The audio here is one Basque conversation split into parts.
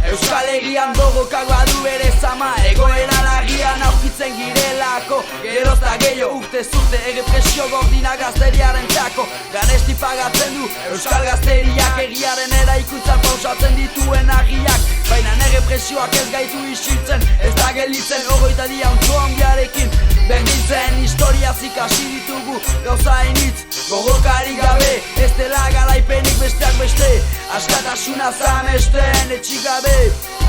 Euskal Herrian bogokak badu bere zama, egoera lagian aurkitzen girelako. Gerozta gehiago urte zurte errepresio gordina gazteriaren txako. Garesti pagatzen du Euskal Gazteriak, egiaren eraikuntzan pausatzen dituen agiak. Baina errepresioak ez gaitu isiltzen, ez da gelditzen ogoita dia untzu handiarekin. Berdintzen historiaz ikasi ditugu gauza hainitz, gogokari gabe, ez dela garaipenik besteak beste. Askatasuna zamesten etxik gabe,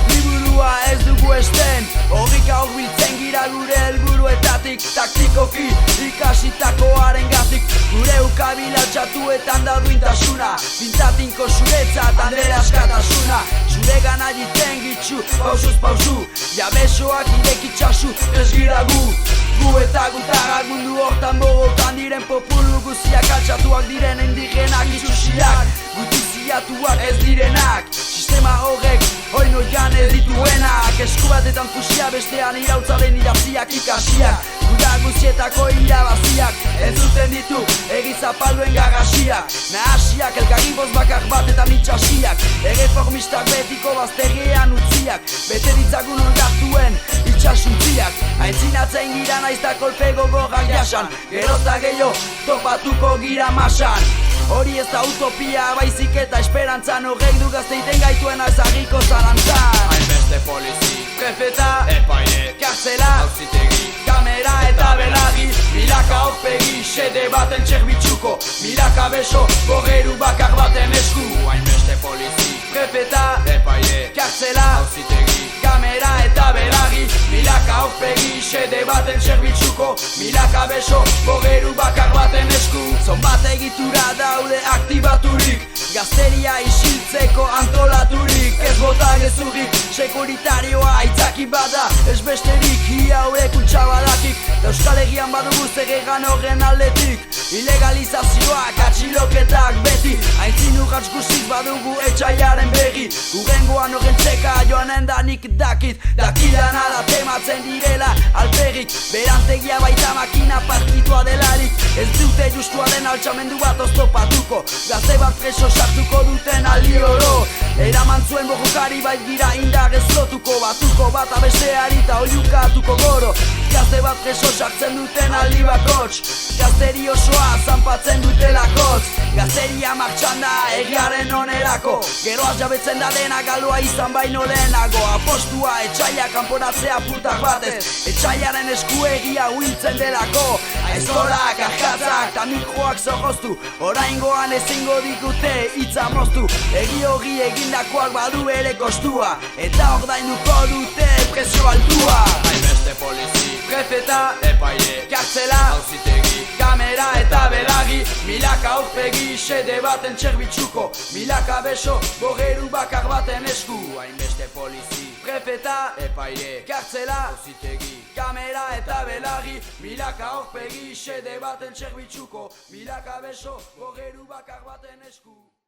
liburua ez dugu esten. Horrika horbiltzen gira gure helburuetatik, taktikoki ikasitakoaren gatik. Gure ukabila txatuetan da duintasuna, pintatinko zuretzat handere askatasuna. Zure gana jiten gitzu, pausuz pausu, jabesoak irekitxasu, ez gira gu. Gu eta gutarrak mundu hortan bogokan diren populu guziak, altxatuak diren indigenak itxusiak, gutiziatuak ez direnak. Sistema horrek oinoian ez dituenak, esku batetan fusia bestean irautzaren iraziak ikasiak. Guda guzietako irabaziak, entzuten ditu egizapalduen garrasiak. Nahasiak, elkarriboz bakar batetan itxasiak, erreformistak betiko bazterrean utziak. Bete ditzagun ondartuen itxasuntziak, aintzinatzen gira naizta kolpe gogorrak jasan. Gerozta gehiago topatuko gira masan. Hori ez da utopia, baizik eta esperantzan. Horrek du gazteiten gaituena ezagiko zalantzan. Hainbeste polizi, prefeta, epaile, kartzela, auzitegi, kamera eta belarri. Milaka aurpegi, xede baten txerbitzuko, milaka beso, borreru bakar baten esku. hainbeste polizi, Prefeta, epaile, kartzela, auzitegi, kamera eta belarri. Milaka aurpegi, xede baten txerbitzuko, milaka beso, borreru bakar baten esku. Zonbat egitura daude aktibaturik, gazteria isiltzeko antolaturik. Ez bota gezurrik, sekuritarioa aitzaki bada, ez besterik ia horrekuntza badakik. Euskal Herrian badugu zegegan horren aldetik, ilegalizazioak, atxiloketak beti. Aintzin urratz guziz badugu etxaiaren berri, urrengoan horren txeka joanen da nik dakit. Dakidana da tematzen direla alperrik, berantegia baita makina partitua delarik. Ez dute justua den altxamendu bat oztopatuko, gazte bat preso sartuko duten aldi oro. Eraman zuen borrokari bait gira indarrez lotuko, batuko bat abesteari eta oiukatuko goro. Gazte bat preso sartzen duten aldi bakots, gazteri osoa zanpatzen dutelakotz. Gazteria martxan da egiaren onerako, geroaz jabetzen da dena galua izan baino lehenago. Apostua etxaila kanporatzea putak batez, etxailaren esku egia huiltzen delako. Aizkorak, arkatzak eta mikroak zorroztu, oraingoan ezingo dikute hitza moztu. Egi hori egindakoak badu ere kostua, eta ordainduko dute prezio altua. hainbeste polizi, Prefeta, epaile, kartzela, auzitegi, kamera eta belarri. Milaka aurpegi, xede baten txerbitzuko, milaka beso, borreru bakar baten esku. hainbeste polizi, Prefeta, epaile, kartzela, auzitegi, kamera eta belarri. Milaka aurpegi, xede baten txerbitzuko, milaka beso, borreru bakar baten esku.